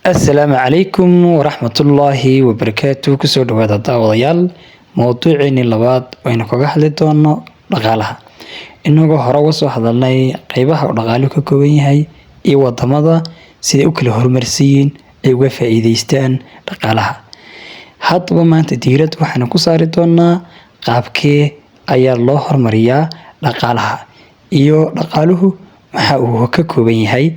السلام عليكم ورحمة الله وبركاته. كسر دواد الدعوة موضوعين اللباد وين كوجه لدونا رجالها إنه جهرا وصو هذا اللي قيبها رجاله ككوين هاي وضمضة سيد أكل هرمرسين وفا إيديستان رجالها حتى ما أنت تيرت وحنا كسر دونا قابكي أي الله هرمريا رجالها رجاله محاوه ككوين هاي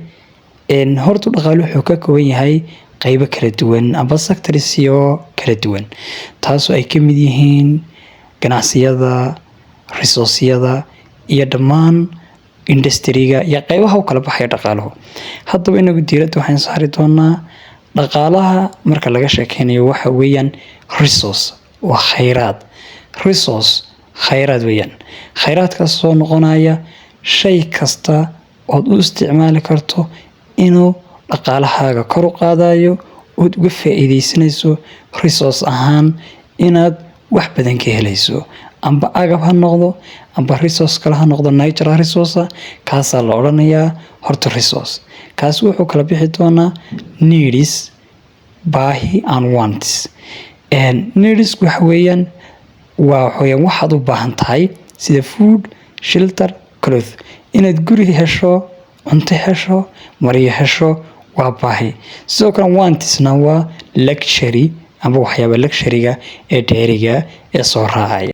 إن هرتو dhaqaaluhu wuxuu ka kooban yahay qaybo kala duwan amba sectorsyo kala duwan taasoo ay ka mid yihiin ganacsiyada, resource-yada iyo dhammaan industry-ga iyo qaybaha u kala baxaya dhaqaaluhu. Haddaba inagu diiradda waxaan saari doonaa dhaqaalaha marka laga sheekeynayo waxa weeyaan resource waa khayraad. Resource khayraad weeyaan. Khayraadkaas soo noqonaya shay kasta oo u isticmaali karto inuu dhaqaalahaaga kor u qaadayo oo uga faa'iideysanayso resource ahaan inaad wax badan ka helayso amba agab ha noqdo amba resource kale ha noqdo natural resource kaas la oranayaa horta resource kaas wuxuu kala bixi doonaa needs baahi and wants needs waxa weeyaan waxaad u baahan tahay sida food, shelter, clothes inaad guri hesho, cunto hesho, mariyo hesho waa baahi. Sidoo kale wantsna waa luxury amba waxyaabo luxury-ga ee dheeriga ee soo raacaya.